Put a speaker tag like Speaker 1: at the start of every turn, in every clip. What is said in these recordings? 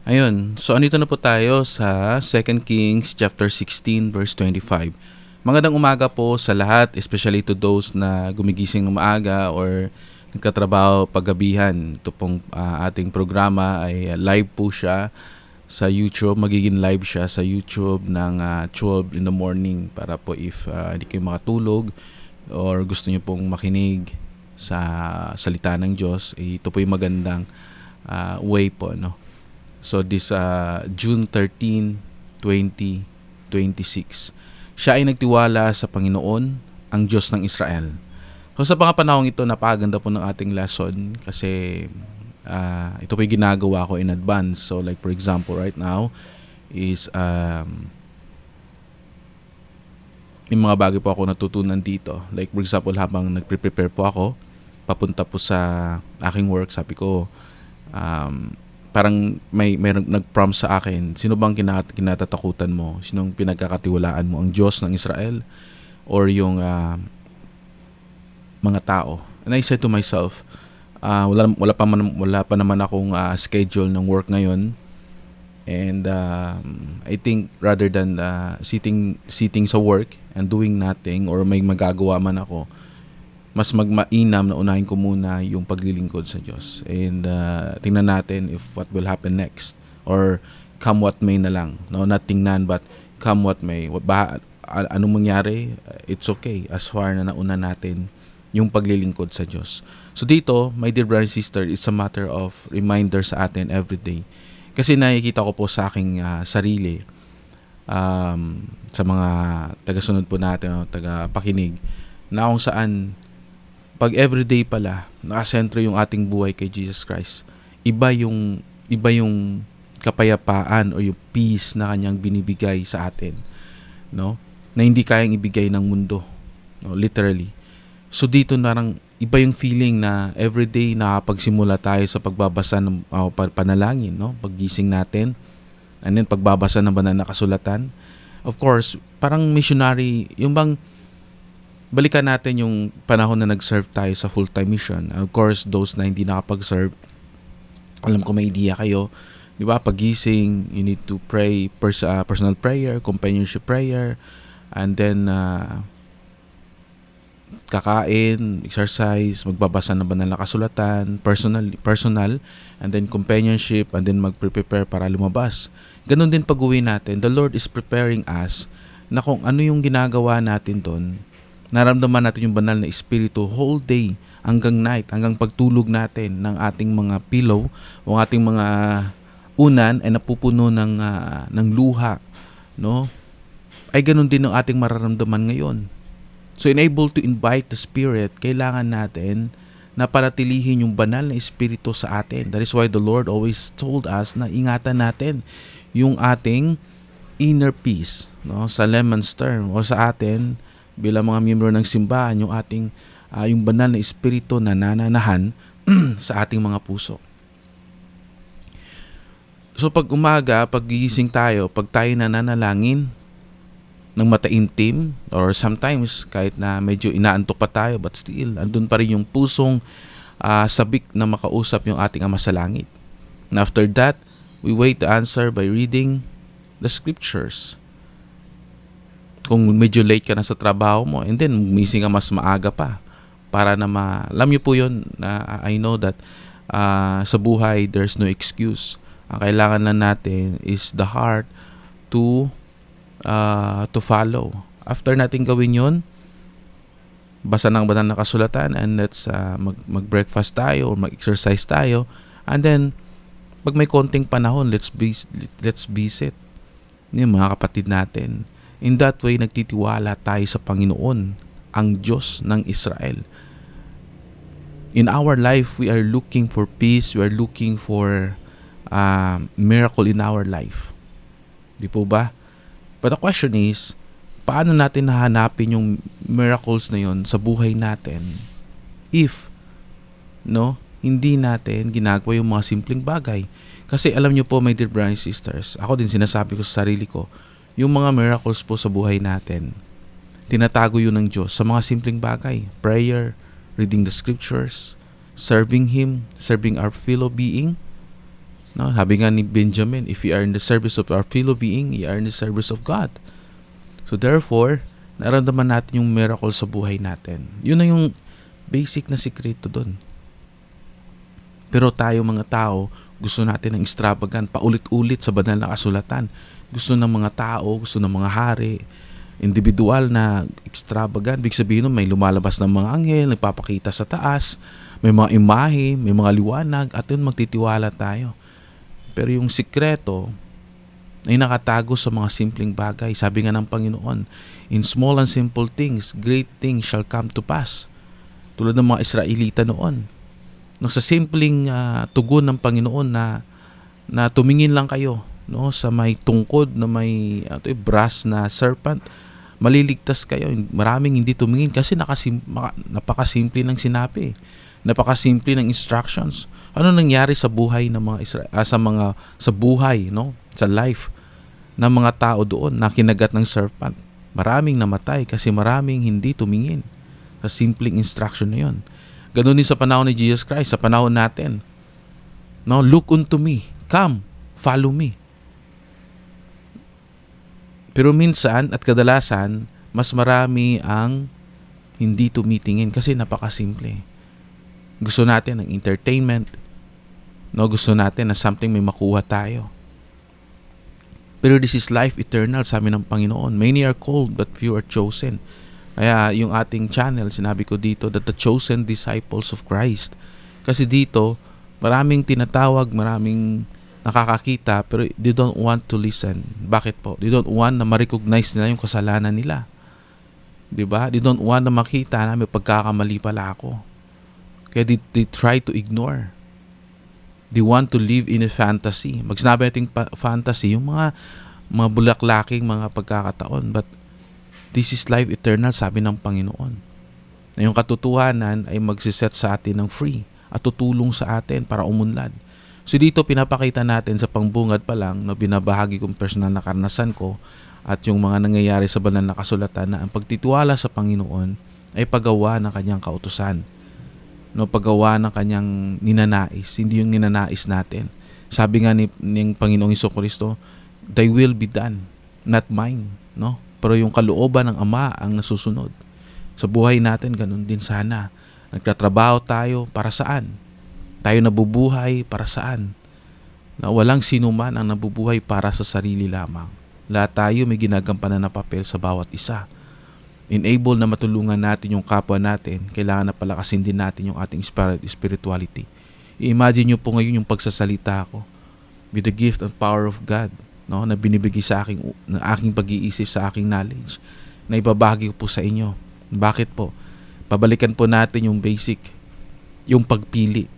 Speaker 1: Ayun, so andito na po tayo sa 2 Kings chapter 16 verse 25. Magandang umaga po sa lahat, especially to those na gumigising ng maaga or nagkatrabaho paggabihan. Ito pong ating programa ay live po siya sa YouTube. Magiging live siya sa YouTube ng 12 in the morning para po if hindi kayo makatulog or gusto niyo pong makinig sa salita ng Diyos, ito po yung magandang way po, no? So this June 13, 2026. Siya ay nagtiwala sa Panginoon, ang Diyos ng Israel. So sa mga panahong ito, napakaganda po ng ating lesson kasi ito po yung ginagawa ko in advance. So like for example, right now is may mga bagay po ako natutunan dito. Like for example, habang nagpre-prepare po ako, papunta po sa aking work, sabi ko, parang may nag-prompt sa akin, sino bang kinatatakutan mo? Sinong pinagkakatiwalaan mo? Ang Diyos ng Israel or yung mga tao? And I said to myself, wala pa naman akong schedule ng work ngayon. And I think rather than sitting sa work and doing nothing or may magagawa man ako, mas magmainam na unahin ko muna yung paglilingkod sa Diyos. And tingnan natin if what will happen next. Or come what may na lang. No, not tingnan but come what may. Anong mangyari, it's okay as far na nauna natin yung paglilingkod sa Diyos. So dito, my dear brother and sister, it's a matter of reminder sa atin every day. Kasi nakikita ko po sa aking sarili, sa mga tagasunod po natin, tagapakinig, na kung saan pag everyday pala nakasentro yung ating buhay kay Jesus Christ, iba yung kapayapaan o yung peace na kanyang binibigay sa atin, no? Na hindi kayang ibigay ng mundo, no? Literally. So dito narang iba yung feeling na everyday nakapagsimula tayo sa pagbabasa ng panalangin, no? Paggising natin, and then pagbabasa ng banal na kasulatan. Of course, parang missionary, yung bang balikan natin yung panahon na nag-serve tayo sa full-time mission. Of course, those na hindi nakapag-serve, alam ko may idea kayo, di ba? Pagising, you need to pray personal prayer, companionship prayer, and then kakain, exercise, magbabasa ng banal na kasulatan, personal, and then companionship, and then mag-prepare para lumabas. Ganun din pag-uwi natin. The Lord is preparing us na kung ano yung ginagawa natin doon, naramdaman natin yung banal na espiritu whole day hanggang night, hanggang pagtulog natin ng ating mga pillow o ating mga unan ay napupuno ng luha, no? Ay ganun din ang ating mararamdaman ngayon. So enable to invite the Spirit, kailangan natin na panatilihin yung banal na espiritu sa atin. That is why the Lord always told us na ingatan natin yung ating inner peace, no? Sa layman's term o sa atin bilang mga miyembro ng simbahan, yung ating yung banal na espiritu na nananahan sa ating mga puso. So pag umaga, pag gigising tayo, pag tayo nananalangin ng mataimtim, or sometimes kahit na medyo inaantok pa tayo, but still, andun pa rin yung pusong sabik na makausap yung ating Ama sa Langit. And after that, we wait the answer by reading the scriptures. Kung medyo late ka na sa trabaho mo, and then gumising ka mas maaga pa para na alam niyo po yun, I know that sa buhay there's no excuse. Ang kailangan lang natin is the heart to follow. After natin gawin yun, basa ng banal na kasulatan, and let's mag-breakfast tayo or mag-exercise tayo, and then pag may konting panahon, let's visit yung mga kapatid natin. In that way, nagtitiwala tayo sa Panginoon, ang Diyos ng Israel. In our life, we are looking for peace. We are looking for miracle in our life. Di po ba? But the question is, paano natin nahanapin yung miracles na yon sa buhay natin if, no, hindi natin ginagawa yung mga simpleng bagay? Kasi alam nyo po, my dear brothers and sisters, ako din sinasabi ko sa sarili ko, yung mga miracles po sa buhay natin, tinatago yun ng Diyos sa mga simpleng bagay. Prayer, reading the scriptures, serving Him, serving our fellow being, No, sabi nga ni Benjamin, if we are in the service of our fellow being, we are in the service of God. So therefore, naramdaman natin yung miracle sa buhay natin. Yun na yung basic na sikreto doon. Pero tayo mga tao, gusto natin ng extravagant, paulit-ulit sa banal na kasulatan. Gusto ng mga tao, gusto ng mga hari, individual na extravagant. Big sabihin nun, may lumalabas ng mga anghel, nagpapakita sa taas, may mga imahe, may mga liwanag, at yun magtitiwala tayo. Pero yung sikreto ay nakatago sa mga simpleng bagay. Sabi nga ng Panginoon, in small and simple things, great things shall come to pass. Tulad ng mga Israelita noon. No, sa simpleng tugon ng Panginoon na tumingin lang kayo, no, sa may tungkod na may brass na serpent, maliligtas kayo. Maraming hindi tumingin kasi napakasimple ng sinabi. Napakasimple ng instructions. Ano nangyari sa buhay ng mga sa buhay, no, sa life ng mga tao doon na kinagat ng serpent? Maraming namatay kasi maraming hindi tumingin sa simpleng instruction na 'yon. Ganun din sa panahon ni Jesus Christ, sa panahon natin. No, look unto me, come, follow me. Pero minsan at kadalasan, mas marami ang hindi tumitingin kasi napakasimple. Gusto natin ng entertainment, no, gusto natin na something may makuha tayo. Pero this is life eternal, sabi ng Panginoon. Many are called, but few are chosen. Kaya yung ating channel, sinabi ko dito that the chosen disciples of Christ. Kasi dito, maraming tinatawag, maraming nakakakita, pero they don't want to listen. Bakit po? They don't want na ma-recognize nila yung kasalanan nila. Diba? They don't want na makita na may pagkakamali pala ako. Kaya they try to ignore. They want to live in a fantasy. Magsinabi natin fantasy, yung mga bulaklaking mga pagkakataon. But this is life eternal, sabi ng Panginoon. Na yung katotohanan ay magsiset sa atin ng free at tutulong sa atin para umunlad. So dito pinapakita natin sa pangbungad pa lang na binabahagi kong personal na karanasan ko at yung mga nangyayari sa banal na kasulatan na ang pagtitiwala sa Panginoon ay paggawa ng kanyang kautusan. No, paggawa ng kanyang ninanais, hindi yung ninanais natin. Sabi nga ng Panginoong Jesucristo, thy will be done, not mine, no? Pero yung kalooban ng Ama ang nasusunod. Sa buhay natin, ganun din sana. Nagtatrabaho tayo para saan? Tayo nabubuhay para saan? Na walang sino man ang nabubuhay para sa sarili lamang. Lahat tayo may ginagampanan na papel sa bawat isa. Enable na matulungan natin yung kapwa natin, kailangan na palakasin din natin yung ating spirituality. I-imagine nyo po ngayon yung pagsasalita ko with the gift and power of God, no, na binibigay sa aking pag-iisip, sa aking knowledge, na ibabahagi ko po sa inyo. Bakit po? Pabalikan po natin yung basic, yung pagpili.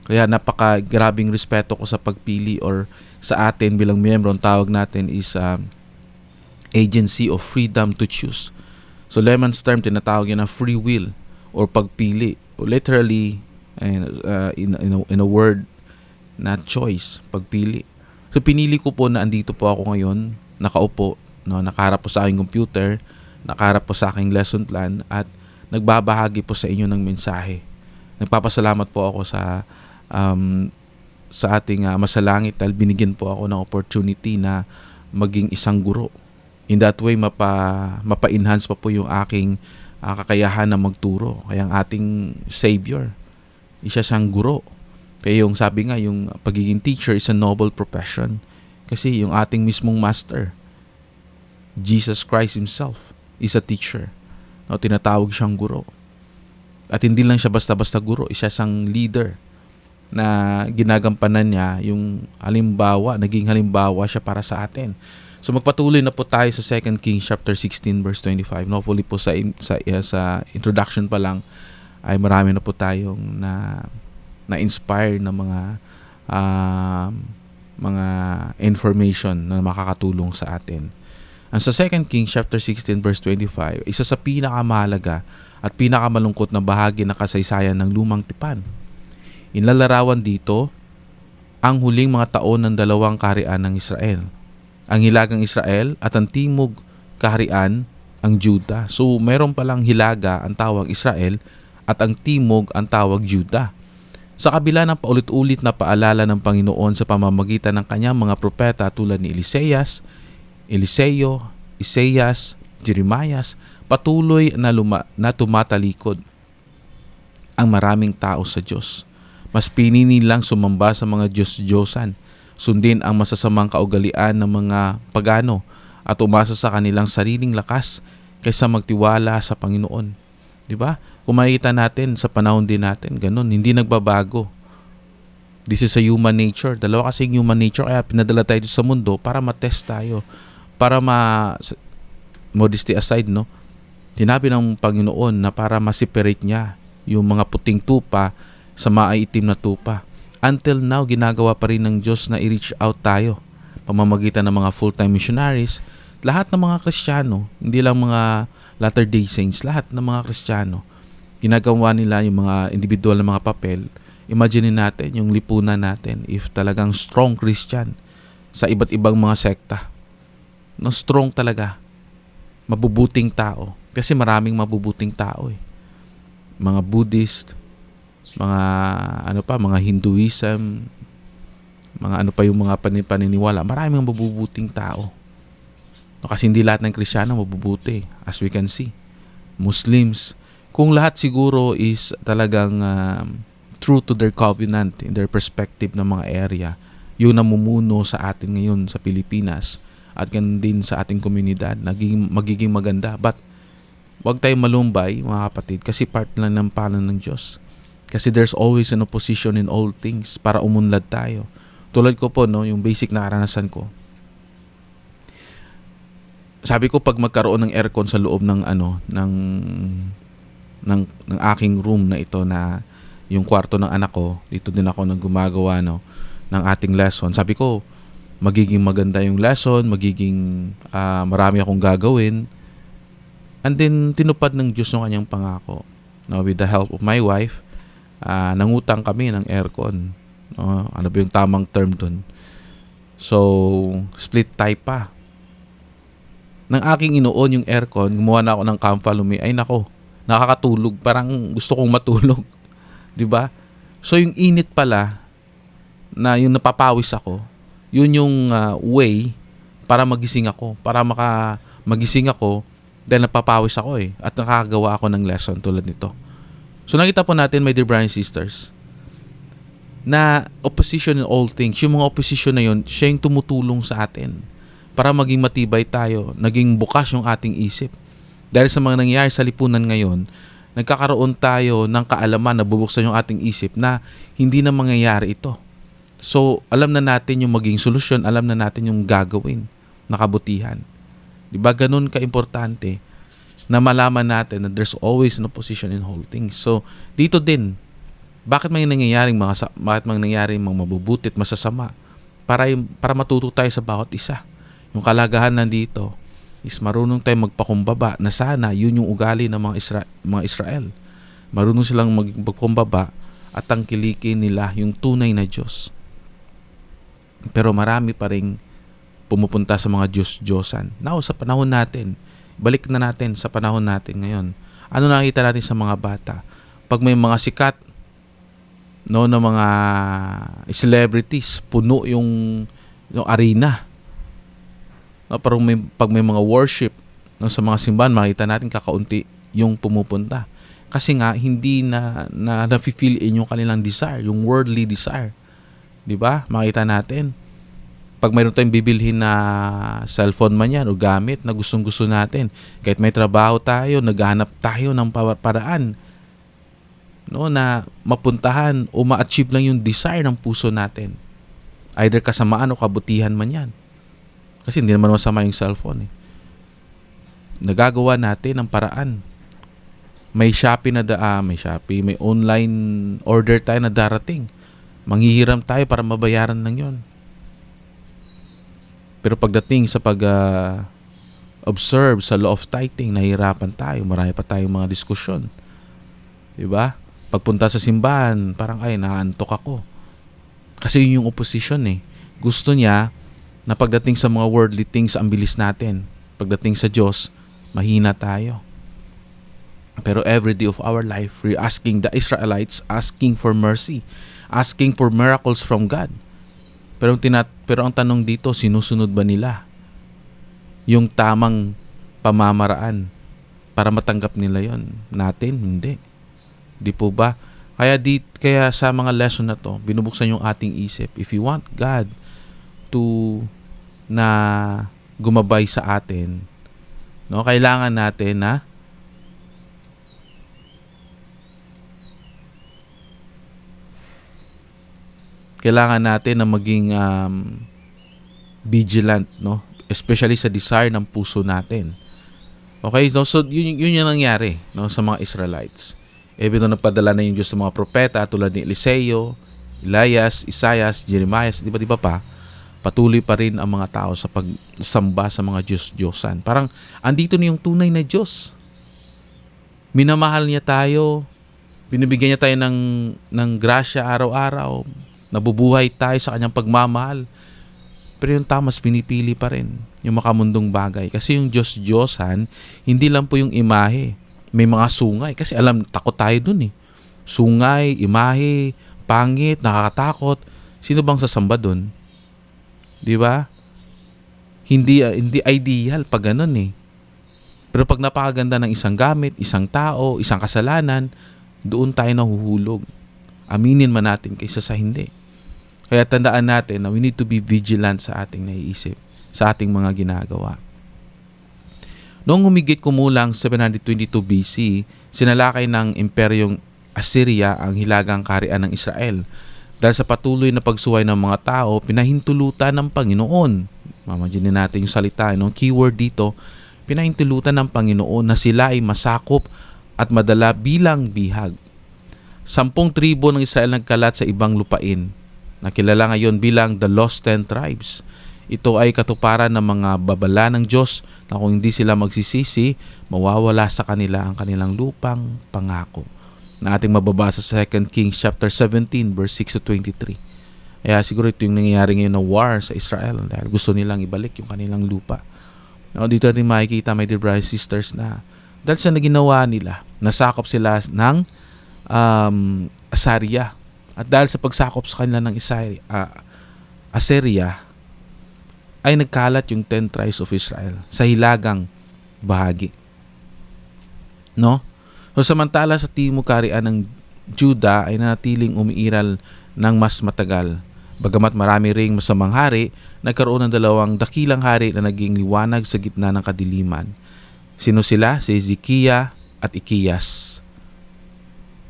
Speaker 1: Kaya napaka-grabing respeto ko sa pagpili or sa atin bilang miyembro. Ang tawag natin is agency of freedom to choose. So layman's term, tinatawag yan na free will or pagpili. O literally, in a word, na choice, pagpili. So pinili ko po na andito po ako ngayon, nakaupo, no, nakaharap po sa aking computer, nakaharap po sa aking lesson plan at nagbabahagi po sa inyo ng mensahe. Nagpapasalamat po ako sa ating masalangit dahil binigyan po ako ng opportunity na maging isang guro. In that way, mapa-enhance pa po yung aking kakayahan na magturo. Kaya ang ating Savior, isa siyang guro. Kaya yung sabi nga, yung pagiging teacher is a noble profession. Kasi yung ating mismong master, Jesus Christ Himself, is a teacher. No, tinatawag siyang guro. At hindi lang siya basta-basta guro, isa siyang leader na ginagampanan niya yung halimbawa, naging halimbawa siya para sa atin. So magpatuloy na po tayo sa 2 Kings chapter 16 verse 25. No, hopefully po sa introduction pa lang ay marami na po tayong na-inspire na mga information na makakatulong sa atin. Ang sa 2 Kings chapter 16 verse 25, isa sa pinakamahalaga at pinakamalungkot na bahagi ng kasaysayan ng lumang tipan. Inlalarawan dito ang huling mga taon ng dalawang kaharian ng Israel. Ang hilagang Israel at ang timog kaharian ang Juda. So meron palang hilaga ang tawag Israel at ang timog ang tawag Juda. Sa kabila ng paulit-ulit na paalala ng Panginoon sa pamamagitan ng kanyang mga propeta tulad ni Eliseo, Isaias, Jeremias, patuloy na tumatalikod ang maraming tao sa Diyos. Mas pinili nilang sumamba sa mga Diyos-Diyosan, sundin ang masasamang kaugalian ng mga pagano at umasa sa kanilang sariling lakas kaysa magtiwala sa Panginoon. Di ba? Kung makikita natin sa panahon din natin, ganun, hindi nagbabago. This is a human nature. Dalawa kasi human nature, kaya pinadala tayo sa mundo para matest tayo. Para modesty aside, no? Tinabi ng Panginoon na para ma-separate niya yung mga puting tupa sa maiitim na tupa. Until now, ginagawa pa rin ng Diyos na i-reach out tayo. Pamamagitan ng mga full-time missionaries, lahat ng mga Kristiyano, hindi lang mga Latter-day Saints, lahat ng mga Kristiyano, ginagawa nila yung mga individual na mga papel. Imagine natin yung lipunan natin if talagang strong Christian sa iba't ibang mga sekta. No, strong talaga. Mabubuting tao. Kasi maraming mabubuting tao eh. Mga Buddhist, mga Hinduism, yung mga paniniwala. Maraming mabubuting tao. No, kasi hindi lahat ng Kristiyano mabubuti, as we can see. Muslims, kung lahat siguro is talagang true to their covenant in their perspective ng mga area, yung namumuno sa atin ngayon sa Pilipinas at ganun din sa ating komunidad, magiging maganda. But huwag tayong malumbay, mga kapatid, kasi part lang ng plano ng Diyos. Kasi there's always an opposition in all things para umunlad tayo. Tulad ko po, no, yung basic na karanasan ko. Sabi ko, pag magkaroon ng aircon sa loob ng aking room na ito, na yung kwarto ng anak ko, dito din ako nang gumagawa ng ating lesson. Sabi ko, magiging maganda yung lesson, magiging marami akong gagawin. And then tinupad ng Diyos ng kanyang pangako. No, with the help of my wife, nangutang kami ng aircon. No? Ano ba yung tamang term dun? So, split type pa. Nang aking inuon yung aircon, gumawa na ako ng Camfa Lumi. Ay nako, nakakatulog. Parang gusto kong matulog. 'Di ba? So yung init pala, na yung napapawis ako, yun yung way para magising ako. Para magising ako, dahil napapawis ako eh. At nakakagawa ako ng lesson tulad nito. So nakita po natin, my dear brothers and sisters, na opposition in all things, yung mga opposition na yun, siya yung tumutulong sa atin para maging matibay tayo, naging bukas yung ating isip. Dahil sa mga nangyayari sa lipunan ngayon, nagkakaroon tayo ng kaalaman na bubuksan yung ating isip na hindi na mangyayari ito. So, alam na natin yung maging solusyon, alam na natin yung gagawin na kabutihan. Diba ganun ka-importante na malaman natin na there's always an opposition in whole things. So, dito din, bakit may nangyayaring mga mabubuti at masasama? Para matuto tayo sa bawat isa. Yung kalagahan nandito is marunong tayo magpakumbaba na sana yun yung ugali ng mga Israel. Marunong silang magpakumbaba at tangkilikin nila yung tunay na Diyos. Pero marami pa ring pumupunta sa mga Diyos-Diyosan. Now, sa panahon natin, balik na natin sa panahon natin ngayon. Ano nakita natin sa mga bata? Pag may mga sikat, no, na mga celebrities, puno yung arena. No, parang pag may mga worship, no, sa mga simbahan, makita natin kakaunti yung pumupunta. Kasi nga, hindi na na-fulfill yung kanilang desire, yung worldly desire. Diba? Makita natin. Pag mayroon tayong bibilhin na cellphone man yan o gamit na gustong-gusto natin, kahit may trabaho tayo, naghahanap tayo ng paraan, no, na mapuntahan o ma-achieve lang yung desire ng puso natin. Either kasamaan o kabutihan man yan. Kasi hindi naman masama yung cellphone eh. Nagagawa natin ang paraan. May Shopee may online order tayo na darating. Manghihiram tayo para mabayaran lang yon. Pero pagdating sa observe sa law of tithing, nahihirapan tayo. Marami pa tayong mga diskusyon. Diba? Pagpunta sa simbahan, parang naantok ako. Kasi yun yung opposition eh. Gusto niya na pagdating sa mga worldly things, ang bilis natin. Pagdating sa Diyos, mahina tayo. Pero every day of our life, we're asking the Israelites, asking for mercy, asking for miracles from God. Pero ang tanong dito, sinusunod ba nila yung tamang pamamaraan para matanggap nila yon? Natin, hindi. Di po ba? Kaya sa mga lesson na to, binubuksan yung ating isip. If you want God to na gumabay sa atin, no, kailangan natin na maging vigilant, no? Especially sa desire ng puso natin. Okay, no? So yun yung nangyari, no, sa mga Israelites. Even though nagpadala na yung Diyos ng mga propeta tulad ni Eliseo, Elias, Isaias, Jeremiah, di ba pa, patuloy pa rin ang mga tao sa pagsamba sa mga Diyos-Diyosan. Parang andito na yung tunay na Diyos. Minamahal niya tayo, binibigyan niya tayo ng grasya araw-araw, nabubuhay tayo sa kanyang pagmamahal. Pero yung tamas, pinipili pa rin yung makamundong bagay. Kasi yung Diyos-Diyosan, hindi lang po yung imahe. May mga sungay. Kasi takot tayo dun eh. Sungay, imahe, pangit, nakakatakot. Sino bang sasamba dun? Di ba? Hindi ideal pag ganun eh. Pero pag napakaganda ng isang gamit, isang tao, isang kasalanan, doon tayo nahuhulog. Aminin man natin kaysa sa hindi. Kaya tandaan natin na we need to be vigilant sa ating naiisip, sa ating mga ginagawa. Noong humigit kumulang 722 BC, sinalakay ng Imperyong Assyria ang hilagang kaharian ng Israel. Dahil sa patuloy na pagsuway ng mga tao, pinahintulutan ng Panginoon. Mamaginin natin yung salita, no? Keyword dito, pinahintulutan ng Panginoon na sila ay masakop at madala bilang bihag. 10 tribo ng Israel nagkalat sa ibang lupain, na kilala ngayon bilang the Lost 10 Tribes. Ito ay katuparan ng mga babala ng Diyos na kung hindi sila magsisisi, mawawala sa kanila ang kanilang lupang pangako, na ating mababasa sa 2 Kings chapter 17 verse 6 to 23. Kaya siguro ito yung nangyayari ngayon na war sa Israel dahil gusto nilang ibalik yung kanilang lupa. Now, dito natin makikita, my dear brothers and sisters, na dahil sa naginawa nila, nasakop sila ng Assyria. At dahil sa pagsakop sa kanila ng Assyria, ay nagkalat yung 10 tribes of Israel sa hilagang bahagi. No? So samantala sa timog kaharian ng Juda ay nanatiling umiiral ng mas matagal. Bagamat marami ring masamang hari, nagkaroon ng 2 dakilang hari na naging liwanag sa gitna ng kadiliman. Sino sila? Si Hezekiah at Ikias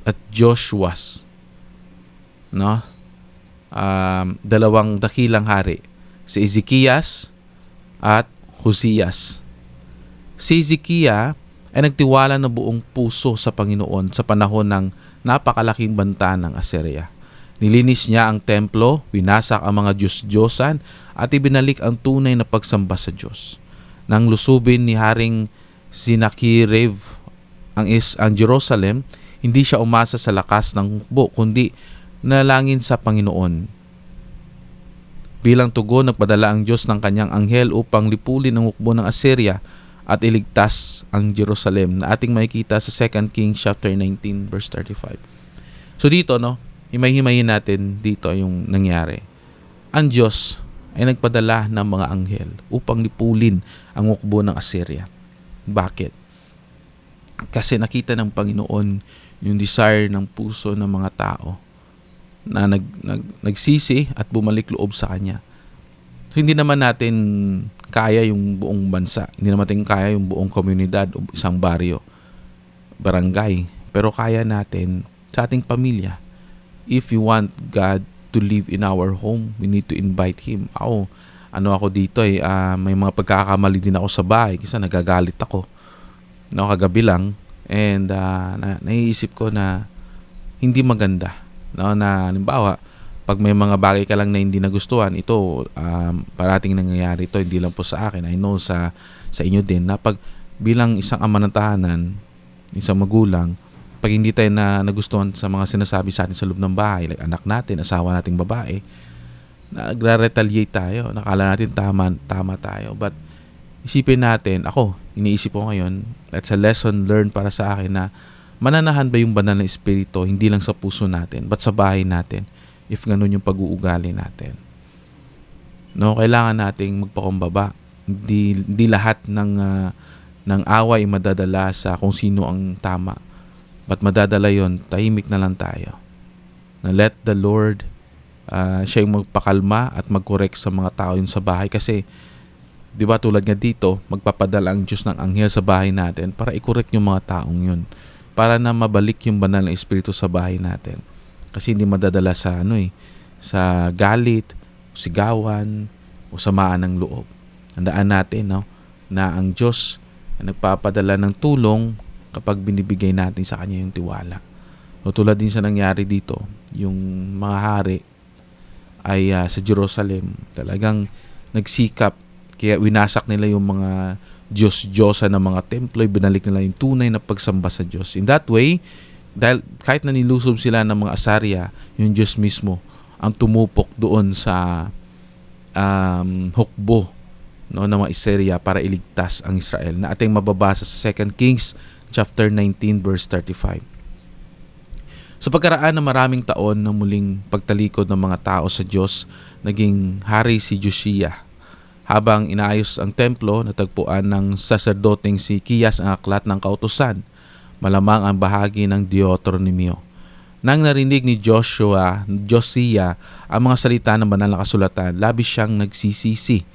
Speaker 1: at Joshua. No? 2 dakilang hari, si Ezekias at Hosias. Si Hezekiah ay nagtiwala na buong puso sa Panginoon sa panahon ng napakalaking banta ng Assyria. Nilinis niya ang templo, winasak ang mga Diyos-Diyosan at ibinalik ang tunay na pagsamba sa Diyos. Nang lusubin ni Haring Sennacherib ang Jerusalem, hindi siya umasa sa lakas ng hukbo kundi nalangin sa Panginoon. Bilang tugon, nagpadala ang Diyos ng kanyang anghel upang lipulin ang hukbo ng Assyria at iligtas ang Jerusalem, na ating makikita sa 2 Kings chapter 19 verse 35. So dito, no, himay-himayin natin dito yung nangyari. Ang Diyos ay nagpadala ng mga anghel upang lipulin ang hukbo ng Assyria. Bakit? Kasi nakita ng Panginoon yung desire ng puso ng mga tao na nagsisi at bumalik loob sa Kanya. So, hindi naman natin kaya yung buong bansa. Hindi naman natin kaya yung buong komunidad o isang baryo, barangay. Pero kaya natin sa ating pamilya. If you want God to live in our home, we need to invite Him. Ako dito may mga pagkakamali din ako sa bahay kasi nagagalit ako. Kagabi lang. And naiisip ko na hindi maganda. Na halimbawa, pag may mga bagay ka lang na hindi nagustuhan, ito parating nangyayari ito, hindi lang po sa akin. I know sa inyo din na pag bilang isang ama ng tahanan, isang magulang, pag hindi tayo na nagustuhan sa mga sinasabi sa atin sa loob ng bahay, like anak natin, asawa nating babae, nagre-retaliate tayo. Nakala natin tama tayo. But isipin natin, ako, iniisip ko ngayon, that's a lesson learned para sa akin na mananahan ba yung banal na espiritu hindi lang sa puso natin, but sa bahay natin, if ganun yung pag-uugali natin. No, kailangan nating magpakumbaba. Hindi lahat ng away madadala sa kung sino ang tama. But madadala yon, tahimik na lang tayo. Na let the Lord siya yung magpakalma at mag-correct sa mga tao yun sa bahay. Kasi, di ba tulad nga dito, magpapadala ang Diyos ng anghel sa bahay natin para i-correct yung mga taong yun. Para na mabalik yung banal na espiritu sa bahay natin. Kasi hindi madadala sa sa galit, sigawan, o samaan ng loob. Handaan natin, no, na ang Diyos ay nagpapadala ng tulong kapag binibigay natin sa Kanya yung tiwala. O tulad din sa nangyari dito, yung mga hari ay sa Jerusalem talagang nagsikap, kaya winasak nila yung mga Diyos-Diyosa ng mga templo, binalik nila yung tunay na pagsamba sa Diyos. In that way, dahil kahit na nilusob sila ng mga asarya, yung Diyos mismo ang tumupok doon sa hukbo, no, ng mga Assyria para iligtas ang Israel, na ating mababasa sa 2 Kings chapter 19 verse 35. Sa pagkaraan ng maraming taon ng muling pagtalikod ng mga tao sa Diyos, naging hari si Josiah. Habang inaayos ang templo, natagpuan ng saserdoteng si Kiyas ang aklat ng kautusan, malamang ang bahagi ng Deuteronomio. Nang narinig ni Josiah ang mga salita ng banal na kasulatan, labis siyang nagsisisi.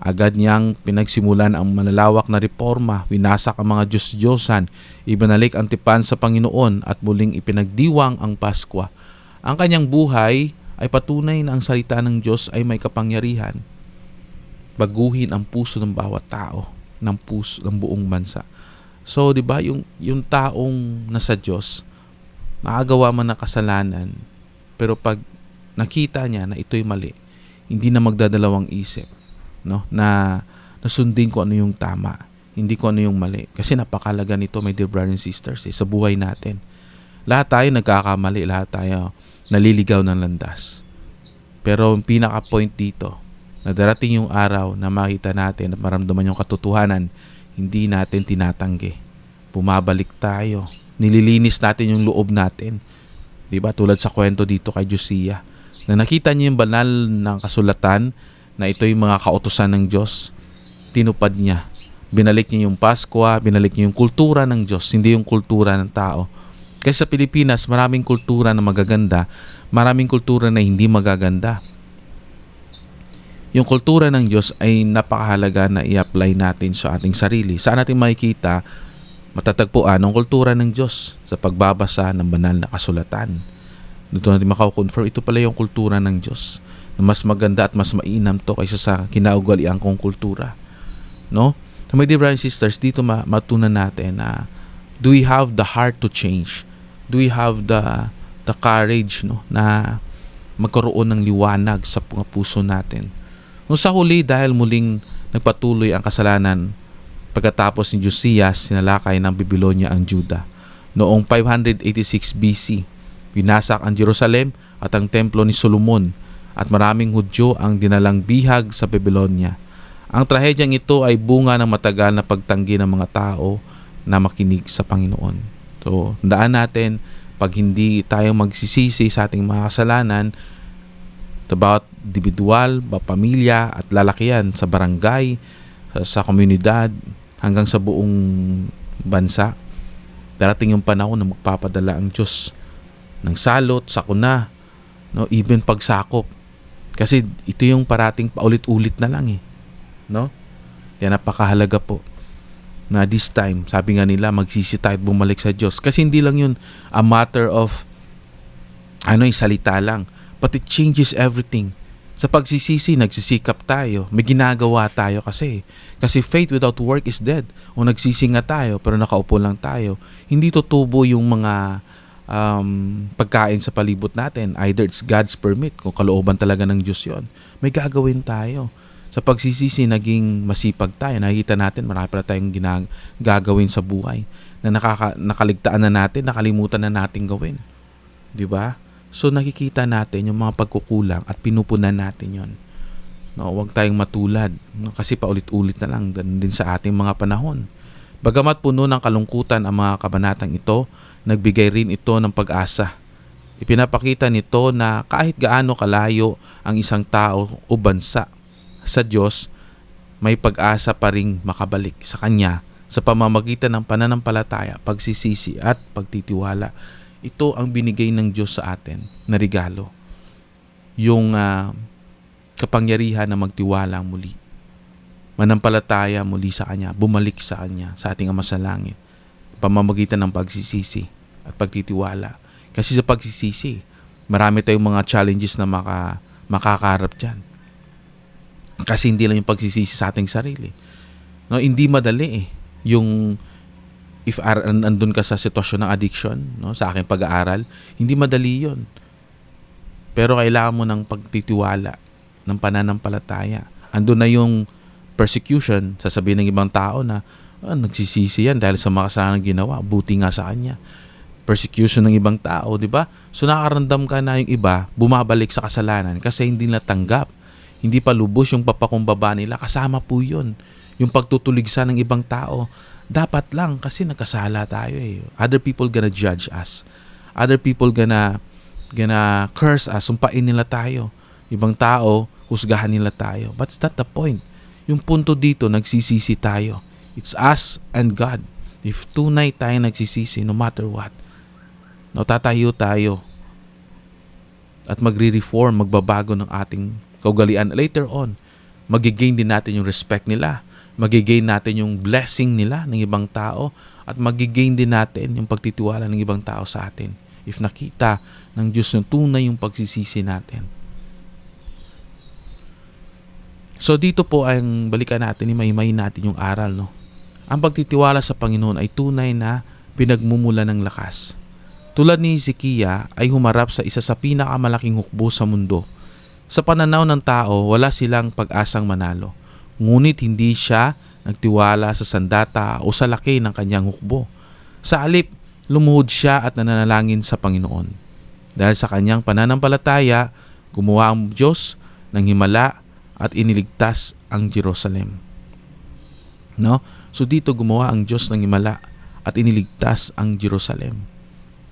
Speaker 1: Agad niyang pinagsimulan ang malalawak na reforma, winasak ang mga Diyos-Diyosan, ibinalik ang tipan sa Panginoon at muling ipinagdiwang ang Paskwa. Ang kanyang buhay ay patunay na ang salita ng Diyos ay may kapangyarihan. Baguhin ang puso ng bawat tao, ng puso ng buong bansa. So, 'di ba, yung taong nasa Diyos, nakagawa man ng kasalanan, pero pag nakita niya na ito'y mali, hindi na magdadalawang isip, no, na sundin ko ano yung tama, hindi ko ano yung mali. Kasi napakalaga nito, my dear brothers and sisters, sa buhay natin. Lahat tayo nagkakamali, lahat tayo naliligaw ng landas. Pero yung pinaka-point dito, na darating yung araw na makita natin at maramdaman yung katotohanan, hindi natin tinatanggi. Bumabalik tayo. Nililinis natin yung loob natin. Diba? Tulad sa kwento dito kay Josiah. Na nakita niya yung banal ng kasulatan na ito yung mga kautusan ng Diyos. Tinupad niya. Binalik niya yung Paskwa, binalik niya yung kultura ng Diyos, hindi yung kultura ng tao. Kasi sa Pilipinas, maraming kultura na magaganda, maraming kultura na hindi magaganda. Yung kultura ng Diyos ay napakahalaga na i-apply natin sa ating sarili. Saan natin makikita, matatagpuan ang kultura ng Diyos sa pagbabasa ng banal na kasulatan. Dito natin makakonfirm, ito pala yung kultura ng Diyos. Na mas maganda at mas mainam to kaysa sa kinaugalian kong kultura. No? So my dear brothers and sisters, dito matunan natin na do we have the heart to change? Do we have the courage, no, na magkaroon ng liwanag sa mga puso natin? No, sa huli, dahil muling nagpatuloy ang kasalanan, pagkatapos ni Josiah, sinalakay ng Babylonia ang Juda. Noong 586 BC, winasak ang Jerusalem at ang templo ni Solomon, at maraming Hudyo ang dinalang bihag sa Babylonia. Ang trahedyang ito ay bunga ng matagal na pagtanggi ng mga tao na makinig sa Panginoon. So, tandaan natin, pag hindi tayo magsisisi sa ating mga kasalanan, bawat individual, pamilya at lalakihan sa barangay, sa komunidad, hanggang sa buong bansa, darating yung panahon na magpapadala ang Diyos ng salot, sakuna, no, even pagsakop. Kasi ito yung parating paulit-ulit na lang no? Kaya napakahalaga po na this time, sabi nga nila, magsisi tayo at bumalik sa Diyos. Kasi hindi lang yun a matter of salita lang, but it changes everything. Sa pagsisisi, nagsisikap tayo. May ginagawa tayo kasi. Kasi faith without work is dead. O nagsisi nga tayo, pero nakaupo lang tayo. Hindi tutubo yung mga pagkain sa palibot natin. Either it's God's permit, kung kalooban talaga ng Diyos yon. May gagawin tayo. Sa pagsisisi, naging masipag tayo. Nakikita natin, marami pala tayong gagawin sa buhay na nakaligtaan na natin, nakalimutan na natin gawin. Diba? So nakikita natin yung mga pagkukulang at pinupunan natin yon. No, huwag tayong matulad, no, kasi paulit-ulit na lang din sa ating mga panahon. Bagamat puno ng kalungkutan ang mga kabanatang ito, nagbigay rin ito ng pag-asa. Ipinapakita nito na kahit gaano kalayo ang isang tao o bansa sa Diyos, may pag-asa pa ring makabalik sa Kanya sa pamamagitan ng pananampalataya, pagsisisi at pagtitiwala. Ito ang binigay ng Diyos sa atin na regalo. Yung kapangyarihan na magtiwala muli. Manampalataya muli sa Kanya, bumalik sa Kanya, sa ating Ama sa Langit, pamamagitan ng pagsisisi at pagtitiwala. Kasi sa pagsisisi, marami tayong mga challenges na makakaharap dyan. Kasi hindi lang yung pagsisisi sa ating sarili. No, hindi madali yung if andun ka sa sitwasyon ng addiction, no, sa aking pag-aaral, hindi madali yun. Pero kailangan mo ng pagtitiwala, ng pananampalataya. Andun na yung persecution, sasabihin ng ibang tao na nagsisisi yan dahil sa mga kasalanang ginawa, buti nga sa kanya. Persecution ng ibang tao, di ba? So nakaramdam ka na yung iba bumabalik sa kasalanan kasi hindi nila tanggap. Hindi pa lubos yung papakumbaba nila. Kasama po yun. Yung pagtutuligsa ng ibang tao. Dapat lang kasi nagkasala tayo eh. Other people gonna judge us. Other people gonna curse us. Sumpain nila tayo. Ibang tao, husgahan nila tayo. But that's not the point. Yung punto dito, nagsisisi tayo. It's us and God. If tunay tayo nagsisisi, no matter what, no, tatayo tayo at magre-reform, magbabago ng ating kaugalian. Later on, magigain din natin yung respect nila. Magigain natin yung blessing nila ng ibang tao at magigain din natin yung pagtitiwala ng ibang tao sa atin. If nakita ng Diyos na tunay yung pagsisisi natin. So dito po ang balikan natin, imay-imay natin yung aral, no? Ang pagtitiwala sa Panginoon ay tunay na pinagmumula ng lakas. Tulad ni Hezekiah ay humarap sa isa sa pinakamalaking hukbo sa mundo. Sa pananaw ng tao, wala silang pag-asang manalo. Ngunit hindi siya nagtiwala sa sandata o sa laki ng kanyang hukbo. Sa alip, lumuhod siya at nananalangin sa Panginoon. Dahil sa kanyang pananampalataya, gumawa ang Diyos ng himala at iniligtas ang Jerusalem. No? So dito gumawa ang Diyos ng himala at iniligtas ang Jerusalem.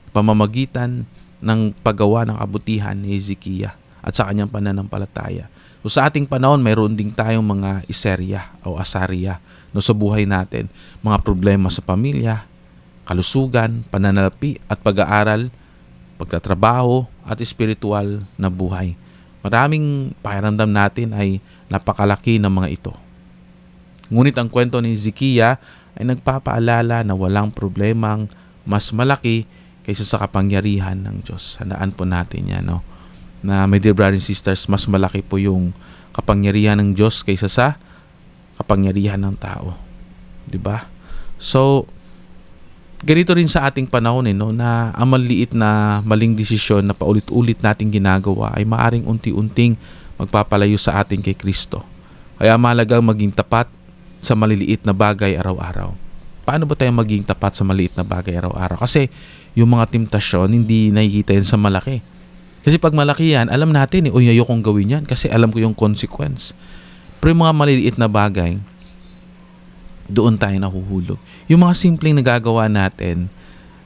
Speaker 1: Pamamagitan ng paggawa ng kabutihan ni Hezekiah at sa kanyang pananampalataya. So sa ating panahon, mayroon ding tayong mga iserya o asarya, no, sa buhay natin. Mga problema sa pamilya, kalusugan, pananalapi at pag-aaral, pagtatrabaho at espiritual na buhay. Maraming pakiramdam natin ay napakalaki ng mga ito. Ngunit ang kwento ni Hezekiah ay nagpapaalala na walang problemang mas malaki kaysa sa kapangyarihan ng Diyos. Handaan po natin yan, no? Na, my dear brothers and sisters, mas malaki po yung kapangyarihan ng Diyos kaysa sa kapangyarihan ng tao. Diba? So, ganito rin sa ating panahon, no, na ang maliit na maling desisyon na paulit-ulit nating ginagawa ay maaring unti-unting magpapalayo sa atin kay Kristo. Kaya mahalagang maging tapat sa maliliit na bagay araw-araw. Paano ba tayo maging tapat sa maliliit na bagay araw-araw? Kasi yung mga temptasyon, hindi nakikita yan sa malaki. Kasi pag malaki yan, alam natin, ayokong gawin yan kasi alam ko yung consequence. Pero yung mga maliliit na bagay, doon tayo nahuhulog. Yung mga simpleng nagagawa natin,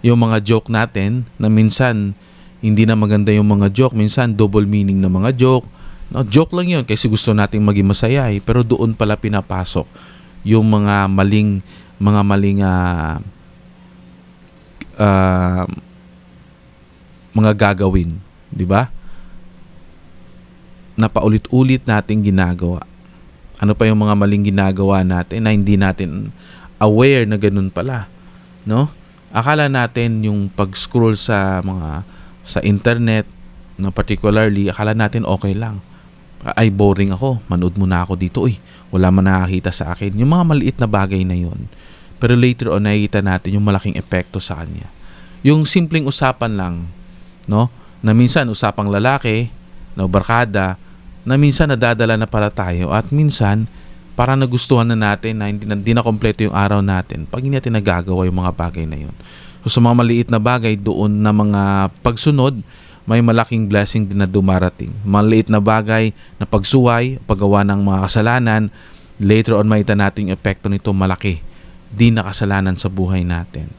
Speaker 1: yung mga joke natin, na minsan hindi na maganda yung mga joke, minsan double meaning na mga joke. No, joke lang yun kasi gusto nating maging masaya pero doon pala pinapasok yung mga maling mga gagawin, di ba? Na paulit-ulit nating ginagawa. Ano pa yung mga maling ginagawa natin na hindi natin aware na ganun pala, no? Akala natin yung pag-scroll sa internet, na particularly, akala natin okay lang. Ay, boring ako. Manood muna ako dito. Uy, wala man nakakita sa akin. Yung mga maliit na bagay na yun. Pero later on, nakikita natin yung malaking epekto sa kanya. Yung simpleng usapan lang, no? Na minsan usapang lalaki, no, barkada, na minsan nadadala na pala tayo at minsan parang nagustuhan na natin na hindi na kompleto yung araw natin pag hindi natin nagagawa yung mga bagay na yun. So sa mga maliit na bagay doon na mga pagsunod, may malaking blessing din na dumarating. Maliit na bagay na pagsuway, paggawa ng mga kasalanan, later on makita natin yung epekto nito malaki. Di na kasalanan sa buhay natin.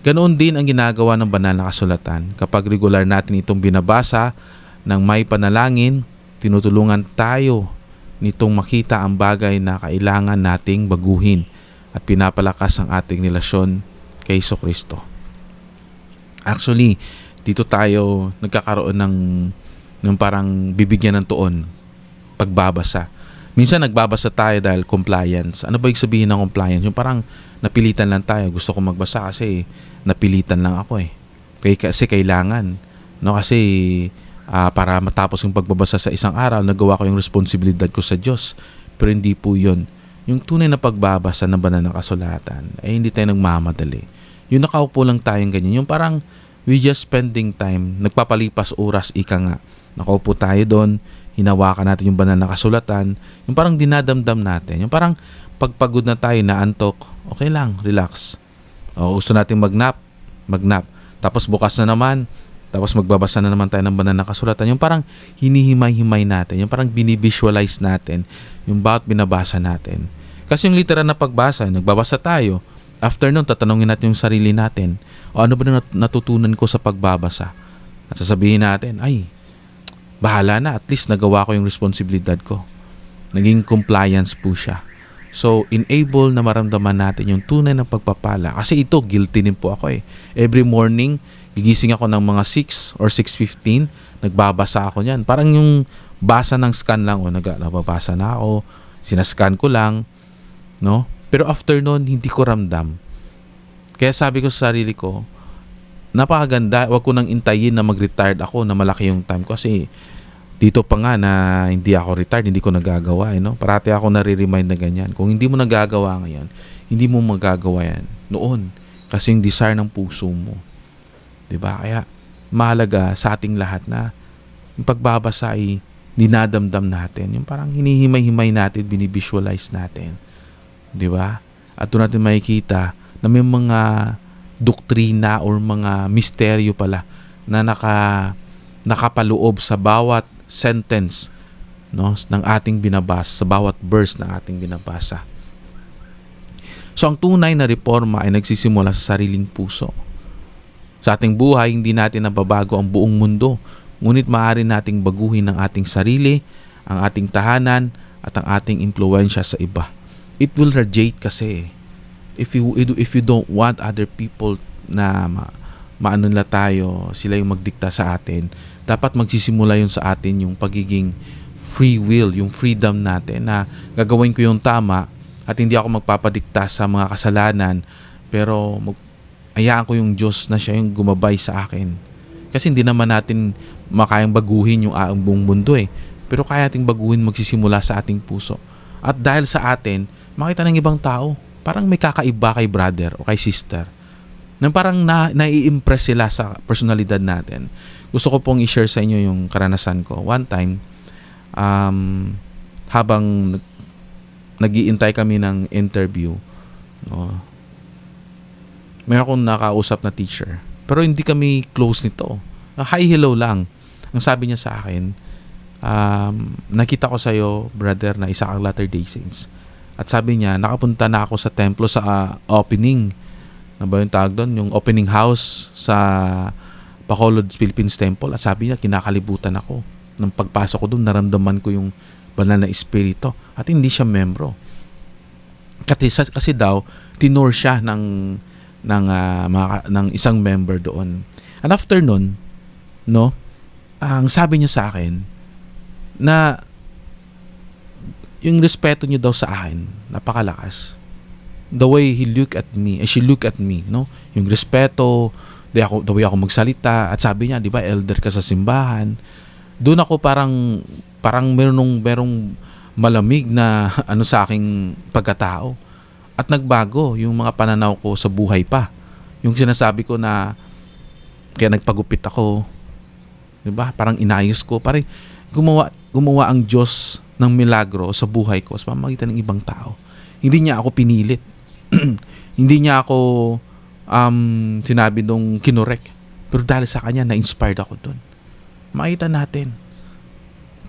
Speaker 1: Ganoon din ang ginagawa ng banal na kasulatan. Kapag regular natin itong binabasa ng may panalangin, tinutulungan tayo nitong makita ang bagay na kailangan nating baguhin at pinapalakas ang ating relasyon kay Jesucristo. Actually, dito tayo nagkakaroon ng parang bibigyan ng tuon pagbabasa. Minsan nagbabasa tayo dahil compliance. Ano ba yung sabihin ng compliance? Yung parang napilitan lang tayo. Gusto ko magbasa kasi napilitan lang ako eh. Kasi kailangan. No? Kasi para matapos yung pagbabasa sa isang araw, nagawa ko yung responsibilidad ko sa Diyos. Pero hindi po yun. Yung tunay na pagbabasa ng banal na kasulatan, ay hindi tayo nagmamadali. Yung nakaupo lang tayong ganyan. Yung parang we just spending time, nagpapalipas oras, ika nga. Nakaupo tayo doon, hinawakan natin yung banal na kasulatan, yung parang dinadamdam natin. Yung parang pagpagod na tayo, naantok, okay lang, relax. O gusto natin magnap. Tapos bukas na naman, tapos magbabasa na naman tayo ng banal na kasulatan. Yung parang hinihimay-himay natin. Yung parang binivisualize natin yung bawat binabasa natin. Kasi yung literal na pagbasa, nagbabasa tayo. After nun, tatanungin natin yung sarili natin. O ano ba na natutunan ko sa pagbabasa? At sasabihin natin, ay, bahala na. At least nagawa ko yung responsibilidad ko. Naging compliance po siya. So, enable na maramdaman natin yung tunay ng pagpapala. Kasi ito, guilty din po ako eh. Every morning, gigising ako ng mga 6 or 6:15, nagbabasa ako niyan. Parang yung basa ng scan lang, nababasa na ako, sinascan ko lang, no? Pero after nun, hindi ko ramdam. Kaya sabi ko sa sarili ko, napakaganda, wag ko nang intayin na mag-retired ako na malaki yung time ko kasi dito pa nga na hindi ako retired, hindi ko nagagawa, no? Parati ako nare-remind na ganyan. Kung hindi mo nagagawa ngayon, hindi mo magagawa yan noon kasi yung desire ng puso mo. Diba? Kaya mahalaga sa ating lahat na yung pagbabasa ay dinadamdam natin. Yung parang hinihimay-himay natin, binivisualize natin. Diba? At doon natin makikita na may mga doktrina or mga misteryo pala na nakapaloob sa bawat sentence, no, ng ating binabasa, sa bawat verse ng ating binabasa. So ang tunay na reforma ay nagsisimula sa sariling puso. Sa ating buhay, hindi natin nababago ang buong mundo. Ngunit maaari nating baguhin ang ating sarili, ang ating tahanan, at ang ating impluwensya sa iba. It will radiate kasi. If you don't want other people na maano nila tayo, sila yung magdikta sa atin, dapat magsisimula yun sa atin yung pagiging free will, yung freedom natin na gagawin ko yung tama at hindi ako magpapadikta sa mga kasalanan, pero hayaan ko yung Diyos na siya yung gumabay sa akin. Kasi hindi naman natin makayang baguhin yung buong mundo eh. Pero kaya nating baguhin magsisimula sa ating puso. At dahil sa atin, makita ng ibang tao, parang may kakaiba kay brother o kay sister. Nang parang nai-impress sila sa personalidad natin. Gusto ko pong i-share sa inyo yung karanasan ko. One time, habang nag-iintay kami ng interview, no, may akong nakausap na teacher. Pero hindi kami close nito. Hi, hello lang. Ang sabi niya sa akin, nakita ko sa'yo, brother, na isa kang Latter-day Saints. At sabi niya, nakapunta na ako sa templo sa opening. Ano ba yung tawag doon? Yung opening house sa Bacolod Philippines Temple. At sabi niya, kinakalibutan ako. Nang pagpasok ko doon, naramdaman ko yung banal na espiritu. At hindi siya membro. Kasi daw, tinor siya ng isang member doon. And after nun, no, ang sabi niya sa akin na yung respeto niya daw sa akin napakalakas. The way he look at me, she look at me, no? Yung respeto, the way ako magsalita, at sabi niya, 'di ba, elder ka sa simbahan. Doon ako parang merong malamig na ano sa aking pagkatao. At nagbago yung mga pananaw ko sa buhay pa. Yung sinasabi ko na kaya nagpagupit ako, 'di ba? Parang inayos ko, parang gumawa ang Diyos ng milagro sa buhay ko sa pamamagitan ng ibang tao. Hindi niya ako pinilit. Hindi niya ako sinabi nung kinorek. Pero dahil sa kanya, na-inspired ako dun. Makita natin,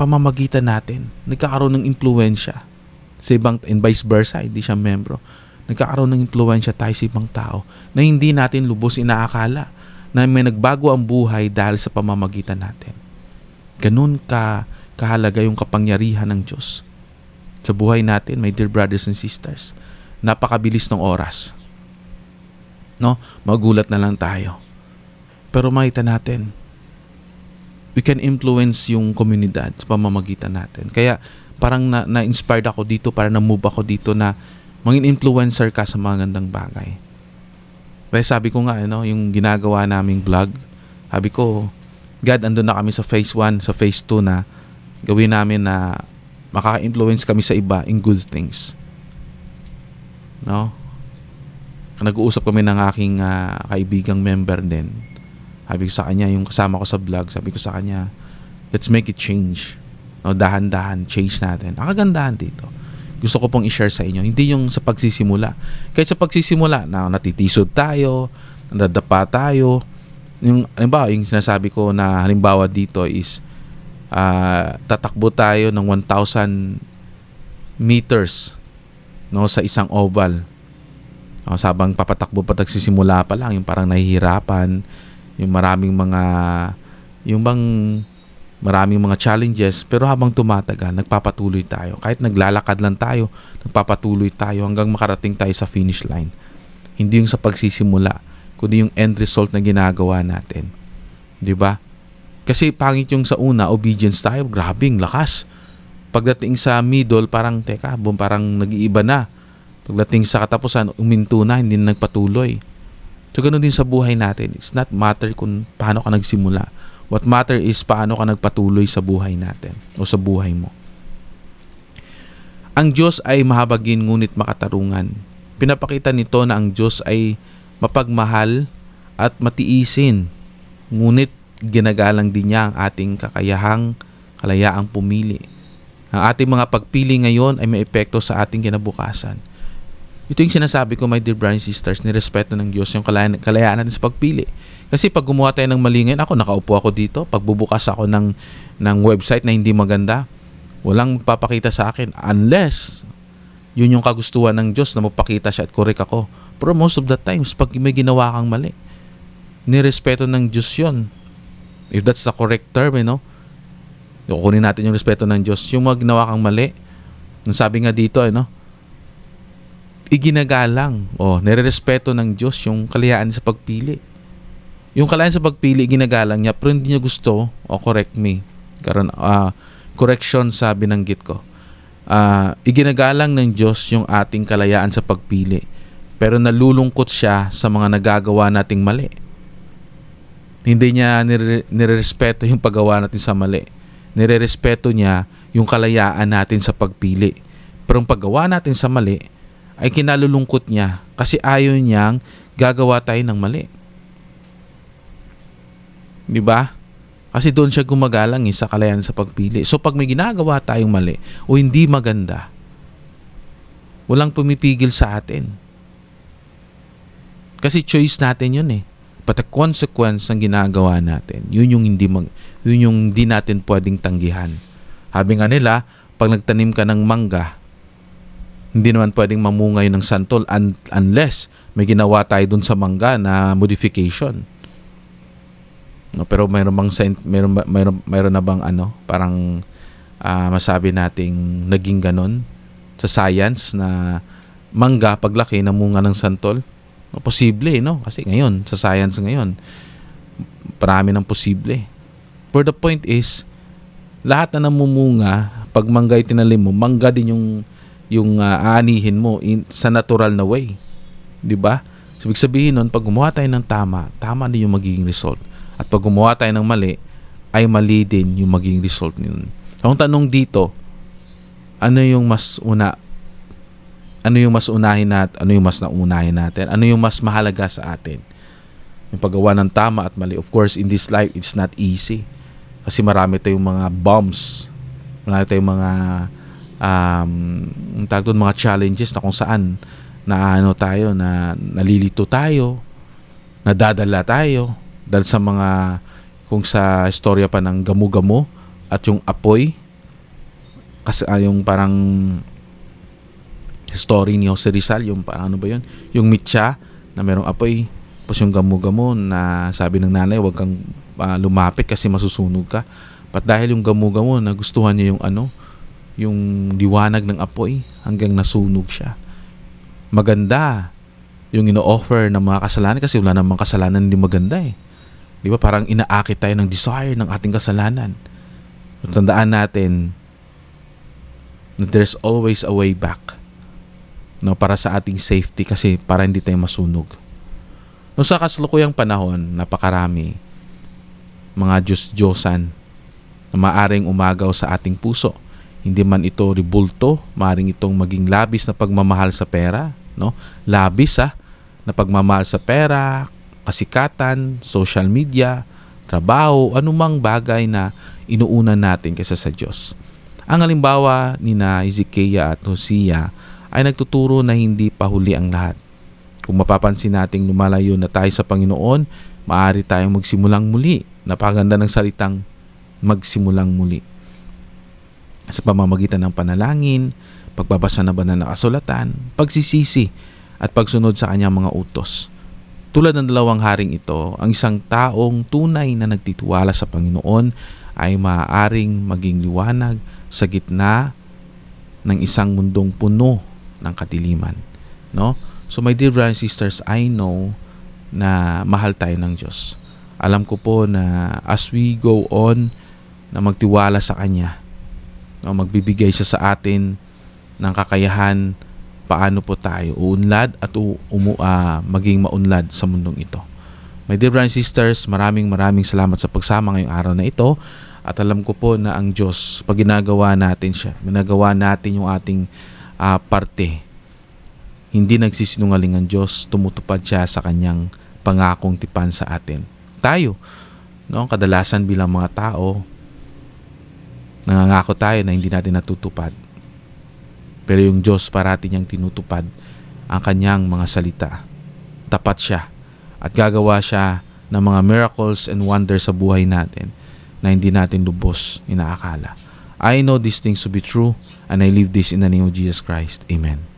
Speaker 1: pamamagitan natin, nagkakaroon ng impluensya sa ibang, and vice versa, hindi siya membro. Nagkakaroon ng impluensya tayo sa ibang tao na hindi natin lubos inaakala na may nagbago ang buhay dahil sa pamamagitan natin. Ganun kahalaga yung kapangyarihan ng Diyos sa buhay natin, my dear brothers and sisters. Napakabilis ng oras. No? Magulat na lang tayo. Pero makita natin, we can influence yung komunidad sa pamamagitan natin. Kaya parang na-inspired ako dito, para na-move ako dito na maging influencer ka sa mga gandang bagay. Kaya sabi ko nga, yung ginagawa naming vlog, sabi ko, God, andun na kami sa phase 1, sa phase 2 na gawin namin na makaka-influence kami sa iba in good things. No? Nag-uusap kami ng aking kaibigang member din. Sabi ko sa kanya, yung kasama ko sa vlog, sabi ko sa kanya, let's make it change. No, dahan-dahan, change natin. Ang kagandahan dito, gusto ko pong i-share sa inyo, hindi yung sa pagsisimula. Kahit sa pagsisimula, natitisod tayo, nadadapa tayo. Yung sinasabi ko na halimbawa dito is, tatakbo tayo ng 1,000 meters, no, sa isang oval. Sabang papatakbo pa, nagsisimula pa lang, yung parang nahihirapan, yung maraming mga challenges, pero habang tumatagal, nagpapatuloy tayo. Kahit naglalakad lang tayo, nagpapatuloy tayo hanggang makarating tayo sa finish line. Hindi yung sa pagsisimula, kundi yung end result na ginagawa natin. 'Di ba? Kasi pangit yung sa una, obedience tayo, grabing lakas. Pagdating sa middle, parang nag-iiba na. Pagdating sa katapusan, uminto na, hindi na nagpatuloy. So, ganoon din sa buhay natin. It's not matter kung paano ka nagsimula. What matter is paano ka nagpatuloy sa buhay natin o sa buhay mo. Ang Diyos ay mahabagin ngunit makatarungan. Pinapakita nito na ang Diyos ay mapagmahal at matiisin. Ngunit ginagalang din niya ang ating kalayaang pumili. Ang ating mga pagpili ngayon ay may epekto sa ating kinabukasan. Ito yung sinasabi ko, my dear brothers and sisters, nirespeto ng Diyos yung kalayaan natin sa pagpili. Kasi pag gumawa tayo ng mali ngayon, nakaupo ako dito, pag bubukas ako ng website na hindi maganda, walang papakita sa akin unless yun yung kagustuhan ng Diyos na magpakita siya at correct ako. Pero most of the times, pag may ginawa kang mali, nirespeto ng Diyos yun. If that's the correct term, kukunin natin yung respeto ng Diyos. Yung mga ginawa kang mali, sabi nga dito, iginagalang, nirerespeto ng Diyos yung kalayaan sa pagpili. Yung kalayaan sa pagpili, ginagalang niya, pero hindi niya gusto, correct me. Correction sa binanggit ko. Iginagalang ng Diyos yung ating kalayaan sa pagpili, pero nalulungkot siya sa mga nagagawa nating mali. Hindi niya nirerespeto yung paggawa natin sa mali. Nirerespeto niya yung kalayaan natin sa pagpili. Pero yung paggawa natin sa mali ay kinalulungkot niya kasi ayaw niyang gagawa tayo ng mali. Di ba? Kasi doon siya gumagalang sa kalayaan sa pagpili. So pag may ginagawa tayong mali o hindi maganda, walang pumipigil sa atin. Kasi choice natin yun But the consequence ng ginagawa natin, yun yung hindi natin pwedeng tanggihan. Sabi nga nila, pag nagtanim ka ng mangga, hindi naman pwedeng mamungay ng santol unless may ginawa tayo dun sa mangga na modification. No, pero mayroon na bang parang masabi nating naging ganon sa science na mangga paglaki namunga ng santol? No, posible, kasi ngayon sa science ngayon marami ng posible. For the point is, lahat na namumunga pag manggay tinalim mo, mangga din yung aanihin mo sa natural na way. 'Di ba? So, ibig sabihin nun, pag gumawa tayo ng tama din yung magiging result. At pag gumawa tayo ng mali, ay mali din yung magiging result nun. So, ang tanong dito, ano yung mas unahin natin? Ano yung mas naunahin natin? Ano yung mas mahalaga sa atin? Yung paggawa ng tama at mali. Of course, in this life, it's not easy. Kasi marami tayong mga bumps. Marami tayong mga mga challenges na kung saan na nalilito tayo, nadadala tayo, Dahil sa mga, kung sa istorya pa ng gamu-gamo at yung apoy, kasi yung parang story ni Jose Rizal, yung parang ano ba yun? Yung mitya na merong apoy, tapos yung gamu-gamo na sabi ng nanay, huwag kang lumapit kasi masusunog ka. Pat dahil yung gamu-gamo nagustuhan niya yung yung liwanag ng apoy hanggang nasunog siya. Maganda yung ino-offer ng mga kasalanan kasi wala namang kasalanan hindi maganda eh. Di ba parang inaakit tayo ng desire ng ating kasalanan. Tandaan natin na there's always a way back, no, para sa ating safety kasi para hindi tayo masunog. No, sa kasalukuyang panahon, napakarami mga Diyos-Diyosan na maaring umagaw sa ating puso. Hindi man ito ribulto, maaring itong maging labis na pagmamahal sa pera, no? Labis na pagmamahal sa pera, kasikatan, social media, trabaho, anumang bagay na inuuna natin kaysa sa Diyos. Ang halimbawa ni na Hezekiah at Hosea ay nagtuturo na hindi pa huli ang lahat. Kung mapapansin nating lumalayo na tayo sa Panginoon, maaari tayong magsimulang muli. Napakaganda ng salitang magsimulang muli. Sa pamamagitan ng panalangin, pagbabasa ng banal na kasulatan, pagsisisi at pagsunod sa kanyang mga utos. Tulad ng dalawang haring ito, ang isang taong tunay na nagtitiwala sa Panginoon ay maaaring maging liwanag sa gitna ng isang mundong puno ng kadiliman. No? So my dear brothers and sisters, I know na mahal tayo ng Diyos. Alam ko po na as we go on na magtiwala sa Kanya, no, magbibigay siya sa atin ng kakayahan paano po tayo uunlad at maging maunlad sa mundong ito. My dear brothers and sisters, maraming salamat sa pagsama ngayong araw na ito. At alam ko po na ang Diyos, pag ginagawa natin yung ating parte, hindi nagsisinungaling ang Diyos, tumutupad siya sa kanyang pangakong tipan sa atin. Tayo, no, kadalasan bilang mga tao, nangangako tayo na hindi natin natutupad. Pero yung Diyos parati niyang tinutupad ang kanyang mga salita. Tapat siya at gagawa siya ng mga miracles and wonders sa buhay natin na hindi natin lubos inaakala. I know these things to be true and I live this in the name of Jesus Christ. Amen.